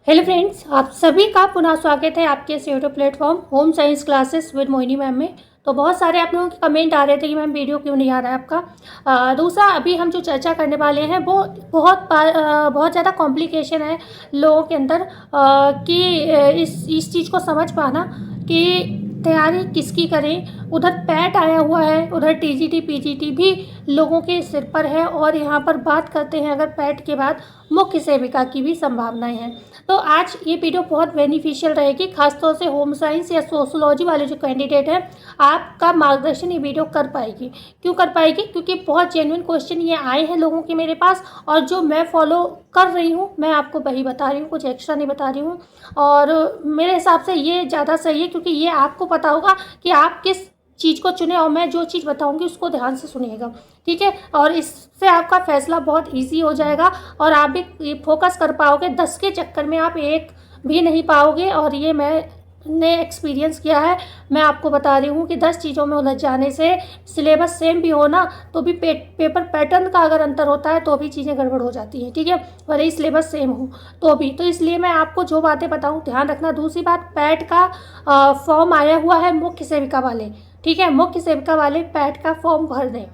Hello friends, आप सभी का पुनः स्वागत है आपके इस YouTube platform home science classes with Mohini ma'am में। तो बहुत सारे आप लोगों के कमेंट आ रहे थे कि मैम वीडियो क्यों नहीं आ रहा है आपका। दूसरा, अभी हम जो चर्चा करने वाले हैं वो बहुत ज़्यादा कॉम्प्लिकेशन है लोगों के अंदर, कि इस चीज़ को समझ पाना कि तैयारी किसकी करें। उधर पैट आया हुआ है, उधर टीजीटी पीजीटी भी लोगों के सिर पर है, और यहाँ पर बात करते हैं अगर पैट के बाद मुख्य सेविका की भी संभावनाएं हैं। तो आज ये वीडियो बहुत बेनिफिशियल रहेगी, खासतौर से होम साइंस या सोशोलॉजी वाले जो कैंडिडेट हैं, आपका मार्गदर्शन ये वीडियो कर पाएगी। क्यों कर पाएगी? क्योंकि बहुत जेन्युइन क्वेश्चन ये आए हैं लोगों के मेरे पास, और जो मैं फॉलो कर रही हूँ मैं आपको वही बता रही हूँ, कुछ एक्स्ट्रा नहीं बता रही हूँ। और मेरे हिसाब से ये ज़्यादा सही है, क्योंकि ये आपको पता होगा कि आप किस चीज़ को चुने, और मैं जो चीज़ बताऊंगी उसको ध्यान से सुनिएगा, ठीक है। और इससे आपका फैसला बहुत इजी हो जाएगा, और आप भी फोकस कर पाओगे। 10 के चक्कर में आप एक भी नहीं पाओगे, और ये मैंने एक्सपीरियंस किया है। मैं आपको बता रही हूँ कि 10 चीज़ों में उलझ जाने से, सिलेबस सेम भी हो ना तो भी पेपर पैटर्न का अगर अंतर होता है तो भी चीज़ें गड़बड़ हो जाती हैं, ठीक है। भले ही सिलेबस सेम हो तो भी। तो इसलिए मैं आपको जो बातें बताऊँ ध्यान रखना। दूसरी बात, पैट का फॉर्म आया हुआ है मुख्य सेविका वाले, ठीक है। मुख्य सेविका वाले पैट का फॉर्म भर दें,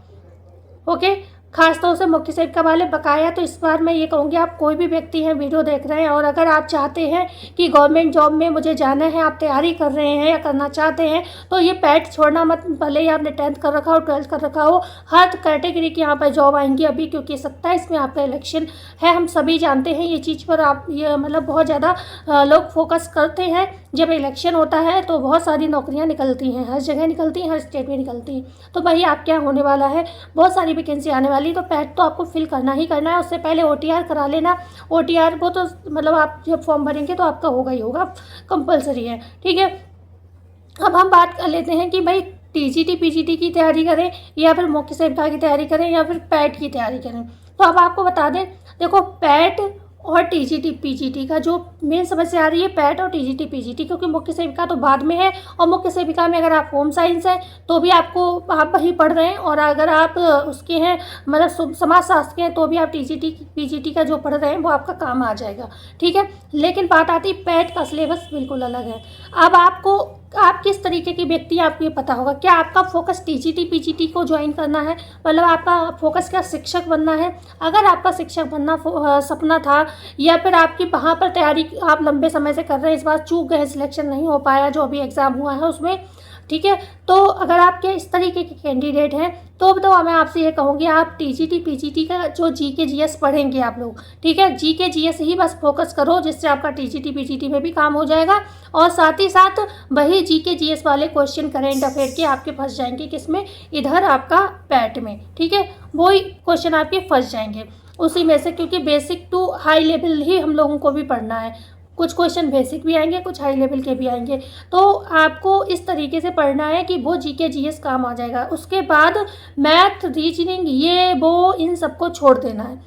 ओके। खासतौर से मुख्य सेविका वाले बकाया। तो इस बार मैं ये कहूँगी, आप कोई भी व्यक्ति हैं वीडियो देख रहे हैं, और अगर आप चाहते हैं कि गवर्नमेंट जॉब में मुझे जाना है, आप तैयारी कर रहे हैं या करना चाहते हैं, तो ये पैट छोड़ना मत। भले ही आपने 10th कर रखा हो, 12th कर रखा हो, हर कैटेगरी की यहाँ पर जॉब आएंगी अभी, क्योंकि 27 में आपका इलेक्शन है। हम सभी जानते हैं ये चीज़ पर। आप ये मतलब बहुत ज़्यादा लोग फोकस करते हैं। जब इलेक्शन होता है तो बहुत सारी नौकरियाँ निकलती हैं, हर जगह निकलती हैं, हर स्टेट में निकलती हैं। तो भाई आप क्या होने वाला है, बहुत सारी वैकेंसी आने वाली, तो पैट तो आपको फिल करना ही करना है। उससे पहले ओटीआर करा लेना। ओटीआर वो तो मतलब आप जब फॉर्म भरेंगे तो आपका होगा ही होगा, कंपलसरी है, ठीक है। अब हम बात कर लेते हैं कि भाई टीजीटी पीजीटी की तैयारी करें, या फिर मुख्य सेविका की तैयारी करें, या फिर पैट की तैयारी करें। तो अब आपको बता दें, देखो पैट और टीजीटी पीजीटी का जो मेन समस्या आ रही है, पैट और टीजीटी पीजीटी, क्योंकि मुख्य सेविका तो बाद में है, और मुख्य सेविका में अगर आप होम साइंस हैं तो भी आपको आप वही पढ़ रहे हैं, और अगर आप उसके हैं मतलब समाज शास्त्र के हैं तो भी आप टीजीटी पीजीटी का जो पढ़ रहे हैं वो आपका काम आ जाएगा, ठीक है। लेकिन बात आती है पैट का सिलेबस बिल्कुल अलग है। अब आपको आप किस तरीके की व्यक्ति हैं आपको ये पता होगा। क्या आपका फोकस टीजीटी पीजीटी को ज्वाइन करना है, मतलब आपका फोकस क्या शिक्षक बनना है? अगर आपका शिक्षक बनना सपना था, या फिर आपकी वहाँ पर तैयारी आप लंबे समय से कर रहे हैं, इस बार चूक गए, सिलेक्शन नहीं हो पाया जो अभी एग्ज़ाम हुआ है उसमें, ठीक है। तो अगर आपके इस तरीके के कैंडिडेट हैं तो मैं आपसे ये कहूँगी, आप टीजीटी पीजीटी का जो जीके जीएस पढ़ेंगे आप लोग, ठीक है, जीके जीएस ही बस फोकस करो, जिससे आपका टीजीटी पीजीटी में भी काम हो जाएगा, और साथ ही साथ वही जीके जीएस वाले क्वेश्चन करेंट अफेयर के आपके फंस जाएंगे, किसमें? इधर आपका पैट में, ठीक है। वही क्वेश्चन आपके फंस जाएंगे उसी में से, क्योंकि बेसिक टू हाई लेवल ही हम लोगों को भी पढ़ना है। कुछ क्वेश्चन बेसिक भी आएंगे, कुछ हाई लेवल के भी आएंगे। तो आपको इस तरीके से पढ़ना है कि वो जीके जीएस काम आ जाएगा। उसके बाद मैथ, रीजनिंग, ये वो इन सबको छोड़ देना है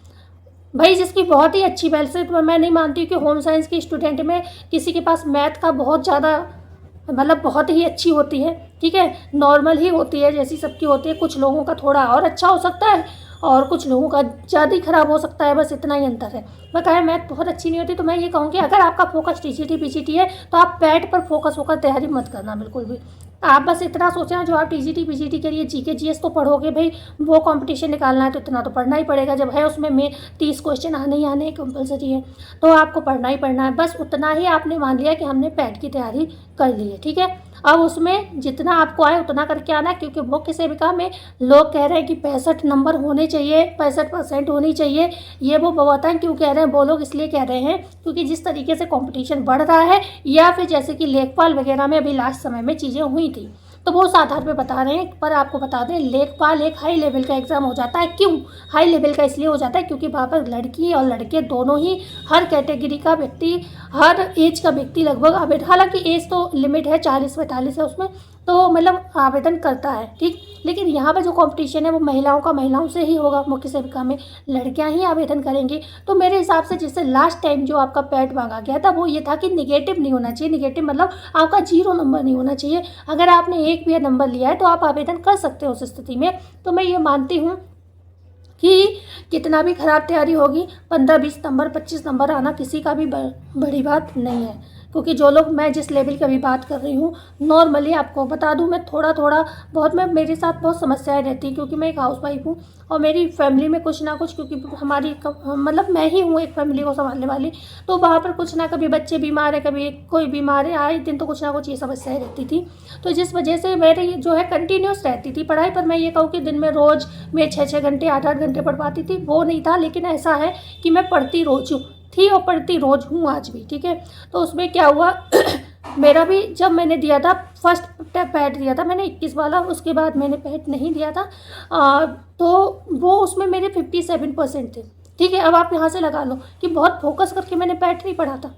भाई। जिसकी बहुत ही अच्छी, वैसे तो मैं नहीं मानती कि होम साइंस की स्टूडेंट में किसी के पास मैथ का बहुत ज़्यादा मतलब बहुत ही अच्छी होती है, ठीक है, नॉर्मल ही होती है जैसी सबकी होती है। कुछ लोगों का थोड़ा और अच्छा हो सकता है, और कुछ लोगों का ज़्यादा ही ख़राब हो सकता है, बस इतना ही अंतर है। मैं कहा मैथ बहुत अच्छी नहीं होती, तो मैं ये कहूँगी अगर आपका फोकस टीजीटी पीजीटी है तो आप पैट पर फोकस होकर तैयारी मत करना बिल्कुल भी। आप बस इतना सोचना, जो आप टीजीटी पीजीटी के लिए जीके जीएस तो पढ़ोगे भाई, वो कंपटीशन निकालना है तो इतना तो पढ़ना ही पड़ेगा, जब है उसमें 30 क्वेश्चन आने ही आने कंपलसरी है, तो आपको पढ़ना ही पढ़ना है। बस उतना ही आपने मान लिया कि हमने पैट की तैयारी कर ली है, ठीक है। अब उसमें जितना आपको आए उतना करके आना, क्योंकि मुख्य सेविका में लोग कह रहे हैं कि 65 नंबर होने चाहिए, 65% होनी चाहिए। ये वो बताएं क्यों कह रहे हैं, वो लोग इसलिए कह रहे हैं क्योंकि जिस तरीके से कंपटीशन बढ़ रहा है, या फिर जैसे कि लेखपाल वगैरह में अभी लास्ट समय में चीज़ें हुई थी, तो वो उस आधार पे बता रहे हैं। पर आपको बता दें, लेखपाल एक हाई लेवल का एग्ज़ाम हो जाता है। क्यों हाई लेवल का? इसलिए हो जाता है क्योंकि वहाँ पर लड़की और लड़के दोनों ही, हर कैटेगरी का व्यक्ति, हर एज का व्यक्ति लगभग आवेदन, हालांकि एज तो लिमिट है 40-45 है उसमें, तो मतलब आवेदन करता है, ठीक। लेकिन यहाँ पर जो कंपटीशन है वो महिलाओं का महिलाओं से ही होगा। मुख्य सेविका में लड़कियां ही आवेदन करेंगी। तो मेरे हिसाब से जिससे लास्ट टाइम जो आपका पैट मांगा गया था वो ये था कि निगेटिव नहीं होना चाहिए। निगेटिव मतलब आपका 0 नंबर नहीं होना चाहिए। अगर आपने एक भी नंबर लिया है तो आप आवेदन कर सकते हो उस स्थिति में। तो मैं ये मानती हूँ कि कितना भी ख़राब तैयारी होगी 15-20 नंबर 25 नंबर आना किसी का भी बड़ी बात नहीं है। क्योंकि जो लोग, मैं जिस लेवल की अभी बात कर रही हूँ, नॉर्मली आपको बता दूँ, मैं थोड़ा थोड़ा बहुत, मैं मेरे साथ बहुत समस्याएं रहती हैं क्योंकि मैं एक हाउसवाइफ हूँ और मेरी फैमिली में कुछ ना कुछ, क्योंकि हमारी मतलब मैं ही हूँ एक फैमिली को संभालने वाली, तो वहाँ पर कुछ ना, कभी बच्चे बीमार है, कभी कोई बीमार है, आए दिन तो कुछ ना कुछ ये समस्याएं रहती थी। तो जिस वजह से मेरी जो है कंटिन्यूस रहती थी पढ़ाई, पर मैं ये कहूँ कि दिन में रोज़ मैं 6-6 घंटे 8-8 घंटे पढ़ पाती थी वो नहीं था, लेकिन ऐसा है कि मैं पढ़ती रोज़ थी और पढ़ती रोज़ हूँ आज भी, ठीक है। तो उसमें क्या हुआ मेरा भी जब मैंने दिया था फर्स्ट पैड दिया था मैंने 21 वाला, उसके बाद मैंने पैड नहीं दिया था, तो वो उसमें मेरे 57% थे, ठीक है। अब आप यहाँ से लगा लो कि बहुत फोकस करके मैंने पैड नहीं पढ़ा था,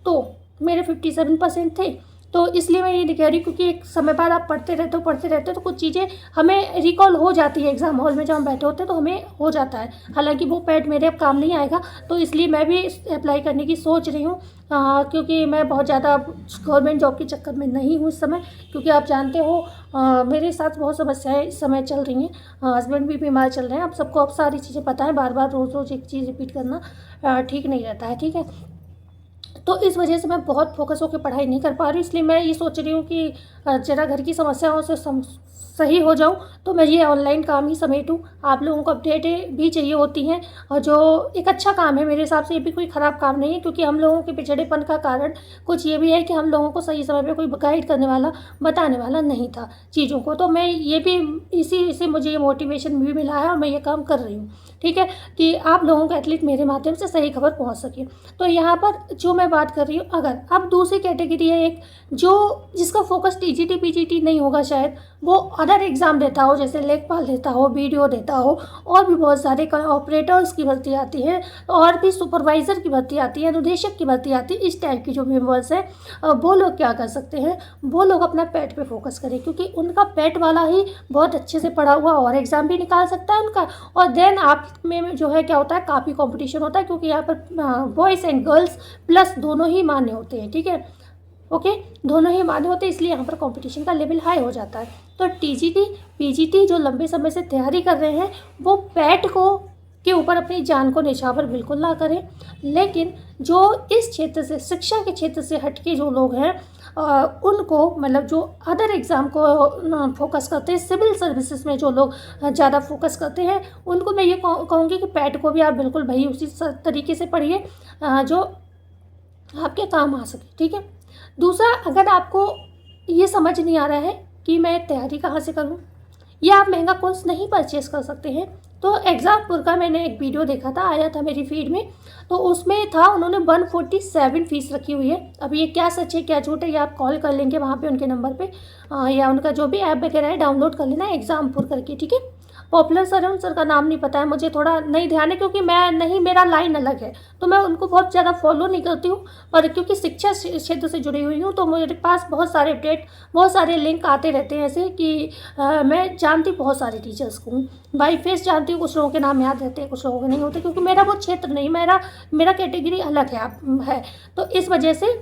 तो मेरे 57% थे। तो इसलिए मैं ये नहीं कह रही, क्योंकि एक समय बाद आप पढ़ते रहते हो तो कुछ चीज़ें हमें रिकॉल हो जाती है। एग्ज़ाम हॉल में जब हम बैठे होते हैं तो हमें हो जाता है, हालांकि वो पैड मेरे अब काम नहीं आएगा, तो इसलिए मैं भी अप्लाई करने की सोच रही हूँ। क्योंकि मैं बहुत ज़्यादा गवर्नमेंट जॉब के चक्कर में नहीं हूँ इस समय, क्योंकि आप जानते हो मेरे साथ बहुत समस्याएं इस समय चल रही हैं, हस्बैंड भी बीमार चल रहे हैं। अब सबको अब सारी चीज़ें पता है, बार बार रोज़ रोज़ एक चीज़ रिपीट करना ठीक नहीं रहता है, ठीक है। तो इस वजह से मैं बहुत फोकस होकर पढ़ाई नहीं कर पा रही, इसलिए मैं ये सोच रही हूँ कि ज़रा घर की समस्याओं से सही हो जाऊँ, तो मैं ये ऑनलाइन काम ही समेटूँ। आप लोगों को अपडेटें भी चाहिए होती हैं, और जो एक अच्छा काम है मेरे हिसाब से, ये भी कोई ख़राब काम नहीं है, क्योंकि हम लोगों के पिछड़ेपन का कारण कुछ ये भी है कि हम लोगों को सही समय पे कोई गाइड करने वाला, बताने वाला नहीं था चीज़ों को। तो मैं ये भी इसी से मुझे ये मोटिवेशन भी मिला है और मैं ये काम कर रही हूँ, ठीक है, कि आप लोगों को एटलीस्ट मेरे माध्यम से सही खबर पहुँच सके। तो यहाँ पर जो मैं बात कर रही हूँ, अगर अब दूसरी कैटेगरी है एक, जो जिसका फोकस टीजीटी पीजीटी नहीं होगा, शायद वो अदर एग्ज़ाम देता हो, जैसे लेखपाल देता हो, बीडीओ देता हो, और भी बहुत सारे ऑपरेटर्स की भर्ती आती है, और भी सुपरवाइज़र की भर्ती आती है, अनुदेशक की भर्ती आती है। इस टाइप की जो मेंबर्स हैं, वो लोग क्या कर सकते हैं, वो लोग अपना पैट पे फोकस करें, क्योंकि उनका पैट वाला ही बहुत अच्छे से पढ़ा हुआ और एग्ज़ाम भी निकाल सकता है उनका। और देन आप में जो है क्या होता है, काफ़ी कॉम्पिटिशन होता है, क्योंकि यहाँ पर बॉयज़ एंड गर्ल्स प्लस दोनों ही मान्य होते हैं, ठीक है, ओके, दोनों ही मान्य होते हैं, इसलिए यहाँ पर कंपटीशन का लेवल हाई हो जाता है। तो टीजीटी पीजीटी जो लंबे समय से तैयारी कर रहे हैं, वो पैट को के ऊपर अपनी जान को न्यौछावर बिल्कुल ना करें। लेकिन जो इस क्षेत्र से, शिक्षा के क्षेत्र से हटके जो लोग हैं, उनको, मतलब जो अदर एग्ज़ाम को फोकस करते हैं, सिविल सर्विसेज में जो लोग ज़्यादा फोकस करते हैं, उनको मैं ये कहूँगी कि पैट को भी आप बिल्कुल भाई उसी तरीके से पढ़िए जो आपके काम आ सके, ठीक है। दूसरा, अगर आपको ये समझ नहीं आ रहा है कि मैं तैयारी कहाँ से करूँ, या आप महंगा कोर्स नहीं परचेज़ कर सकते हैं, तो एग्ज़ामपुर का मैंने एक वीडियो देखा था, आया था मेरी फीड में, तो उसमें था उन्होंने 147 फ़ीस रखी हुई है। अब ये क्या सच है क्या झूठ है, ये आप कॉल कर लेंगे वहाँ पे उनके नंबर पे, या उनका जो भी ऐप वगैरह है डाउनलोड कर लेना एग्ज़ामपुर करके, ठीक है। पॉपुलर सर है, उन सर का नाम नहीं पता है मुझे, थोड़ा नहीं ध्यान है, क्योंकि मैं नहीं, मेरा लाइन अलग है, तो मैं उनको बहुत ज़्यादा फॉलो नहीं करती हूँ। पर क्योंकि शिक्षा क्षेत्र से जुड़ी हुई हूँ, तो मेरे पास बहुत सारे अपडेट, बहुत सारे लिंक आते रहते हैं, ऐसे कि मैं जानती बहुत सारे टीचर्स को हूँ, बाई फेस जानती हूँ। कुछ लोगों के नाम याद रहते हैं, कुछ लोगों के नहीं होते, क्योंकि मेरा वो क्षेत्र नहीं, मेरा कैटेगरी अलग है। तो इस वजह से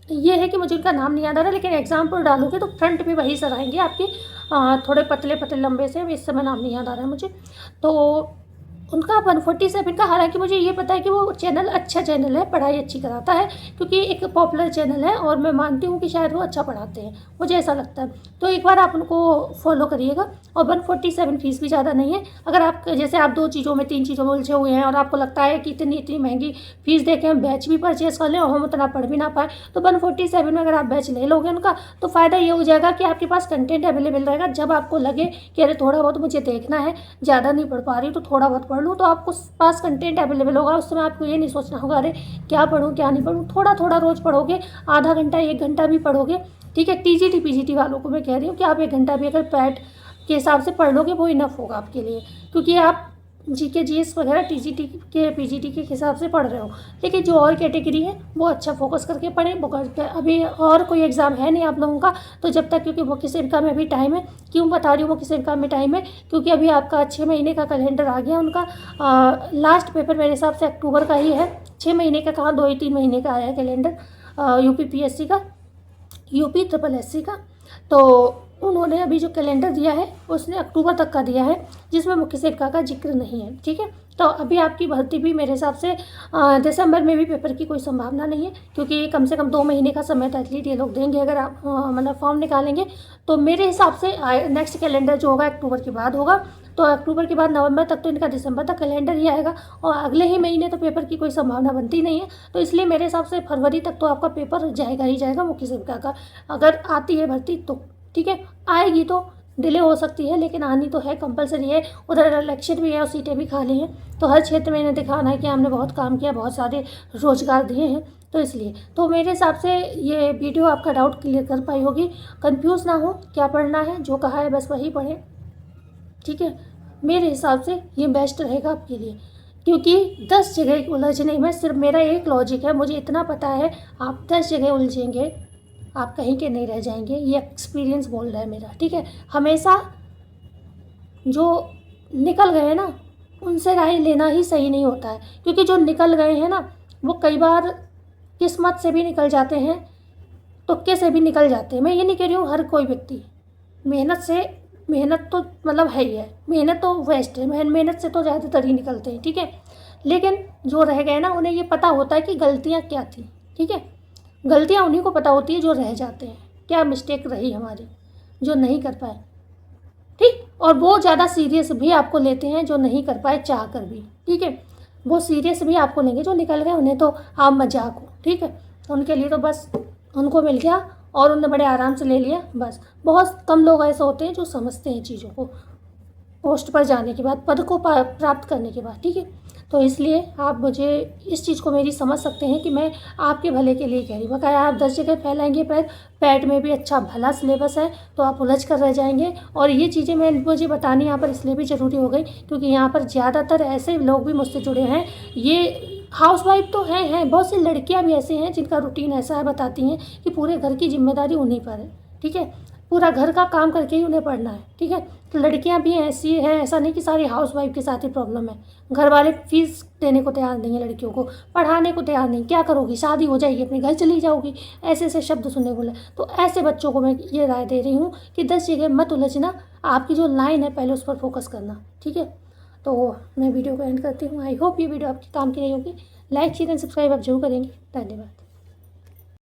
ये है कि मुझे उनका नाम नहीं याद आ रहा, लेकिन एग्ज़ाम पर डालोगे तो फ्रंट पे वही सर आएंगे आपके, थोड़े पतले पतले लंबे से, इस समय नाम नहीं याद आ रहा है मुझे। तो उनका 147 का, हालांकि मुझे ये पता है कि वो चैनल अच्छा चैनल है, पढ़ाई अच्छी कराता है, क्योंकि एक पॉपुलर चैनल है, और मैं मानती हूँ कि शायद वो अच्छा पढ़ाते हैं, मुझे ऐसा लगता है। तो एक बार आप उनको फॉलो करिएगा। और 147 फीस भी ज़्यादा नहीं है। अगर आप, जैसे आप 2 चीज़ों में 3 चीज़ों में उलझे हुए हैं और आपको लगता है कि इतनी महंगी फीस दे के हम बैच भी परचेज़ कर लें और हम उतना पढ़ भी ना पाए, तो 147 में अगर आप बैच ले लोगे उनका, तो फ़ायदा ये हो जाएगा कि आपके पास कंटेंट अवेलेबल रहेगा। जब आपको लगे कि अरे थोड़ा बहुत मुझे देखना है, ज़्यादा नहीं पढ़ पा रही, तो थोड़ा बहुत पढ़ लूँ, तो आपको पास कंटेंट अवेलेबल होगा। उस समय आपको ये नहीं सोचना होगा अरे क्या पढ़ूँ क्या नहीं पढ़ूँ। थोड़ा थोड़ा रोज़ पढ़ोगे, आधा घंटा 1 घंटा भी पढ़ोगे, ठीक है। टीजीटी पीजीटी वालों को मैं कह रही हूँ कि आप 1 घंटा भी अगर पैट के हिसाब से पढ़ लोगे, वो इनफ होगा आपके लिए, क्योंकि आप जीके जीएस वगैरह टीजीटी के पीजीटी के हिसाब से पढ़ रहे हो। लेकिन जो और कैटेगरी है वो अच्छा फोकस करके पढ़ें। अभी और कोई एग्ज़ाम है नहीं आप लोगों का, तो जब तक, क्योंकि मुख्य सेविका में भी टाइम है। क्यों बता रही हूँ मुख्य सेविका में टाइम है, क्योंकि अभी आपका 6 महीने का कैलेंडर आ गया उनका। लास्ट पेपर मेरे हिसाब से अक्टूबर का ही है। 6 महीने का कहाँ, 2 ही 3 महीने का आया कैलेंडर यूपी PSC का, यूपी SSC का। तो उन्होंने अभी जो कैलेंडर दिया है उसने अक्टूबर तक का दिया है, जिसमें मुख्य सेविका का जिक्र नहीं है। ठीक है, तो अभी आपकी भर्ती भी मेरे हिसाब से दिसंबर में भी पेपर की कोई संभावना नहीं है, क्योंकि कम से कम 2 महीने का समय तो एटलीस्ट ये लोग देंगे अगर आप मतलब फॉर्म निकालेंगे। तो मेरे हिसाब से नेक्स्ट कैलेंडर जो होगा अक्टूबर के बाद होगा, तो अक्टूबर के बाद नवंबर तक तो इनका दिसंबर तक कैलेंडर ही आएगा, और अगले ही महीने तो पेपर की कोई संभावना बनती नहीं है। तो इसलिए मेरे हिसाब से फरवरी तक तो आपका पेपर जाएगा ही जाएगा मुख्य सेविका का, अगर आती है भर्ती तो। ठीक है, आएगी तो डिले हो सकती है, लेकिन आनी तो है, कंपलसरी है। उधर इलेक्शन भी है और सीटें भी खाली हैं, तो हर क्षेत्र में इन्हें दिखाना है कि हमने बहुत काम किया, बहुत सारे रोजगार दिए हैं। तो इसलिए तो मेरे हिसाब से ये वीडियो आपका डाउट क्लियर कर पाई होगी। कंफ्यूज ना हो क्या पढ़ना है, जो कहा है बस वही पढ़ें। ठीक है, मेरे हिसाब से ये बेस्ट रहेगा आपके लिए, क्योंकि 10 जगह उलझने में सिर्फ मेरा एक लॉजिक है, मुझे इतना पता है आप 10 जगह उलझेंगे, आप कहीं के नहीं रह जाएंगे, ये एक्सपीरियंस बोल रहा है मेरा। ठीक है, हमेशा जो निकल गए ना उनसे राय लेना ही सही नहीं होता है, क्योंकि जो निकल गए हैं ना वो कई बार किस्मत से भी निकल जाते हैं, तुक्के से भी निकल जाते हैं। मैं ये नहीं कह रही हूँ हर कोई व्यक्ति मेहनत तो मतलब है ही है, मेहनत तो वेस्ट है, मेहनत से तो ज़्यादातर ही निकलते हैं। ठीक है, लेकिन जो रह गए ना उन्हें ये पता होता है कि गलतियाँ क्या थी। ठीक है, गलतियाँ उन्हीं को पता होती है जो रह जाते हैं, क्या मिस्टेक रही हमारी जो नहीं कर पाए। ठीक, और वो ज़्यादा सीरियस भी आपको लेते हैं जो नहीं कर पाए चाह कर भी। ठीक है, वो सीरियस भी आपको लेंगे, जो निकल गए उन्हें तो आप मजाक हो। ठीक है, उनके लिए तो बस उनको मिल गया और उन्होंने बड़े आराम से ले लिया बस। बहुत कम लोग ऐसे होते हैं जो समझते हैं चीज़ों को पोस्ट पर जाने के बाद, पद को प्राप्त करने के बाद। ठीक है, तो इसलिए आप मुझे इस चीज़ को मेरी समझ सकते हैं कि मैं आपके भले के लिए कह रही हूँ। बकाया आप 10 जगह फैलाएंगे पैट में भी अच्छा भला सिलेबस है, तो आप उलझ कर रह जाएंगे। और ये चीज़ें मुझे बतानी यहाँ पर इसलिए भी ज़रूरी हो गई, क्योंकि यहाँ पर ज़्यादातर ऐसे लोग भी मुझसे जुड़े हैं, ये हाउसवाइफ तो हैं, बहुत सी लड़कियाँ भी ऐसे हैं जिनका रूटीन ऐसा है, बताती हैं कि पूरे घर की जिम्मेदारी उन्हीं पर है। ठीक है, पूरा घर का काम करके ही उन्हें पढ़ना है। ठीक है, तो लड़कियां भी ऐसी हैं, ऐसा नहीं कि सारी हाउसवाइफ के साथ ही प्रॉब्लम है। घर वाले फीस देने को तैयार नहीं है, लड़कियों को पढ़ाने को तैयार नहीं। क्या करोगी, शादी हो जाएगी अपने घर चली जाओगी, ऐसे ऐसे शब्द सुनने को मिले। तो ऐसे बच्चों को मैं ये राय दे रही हूँ कि 10 जगह मत उलझना, आपकी जो लाइन है पहले उस पर फोकस करना। ठीक है, तो मैं वीडियो को एंड करती हूँ। आई होप ये वीडियो आपके काम की रही होगी। लाइक शेयर एंड सब्सक्राइब आप जरूर करेंगे। धन्यवाद।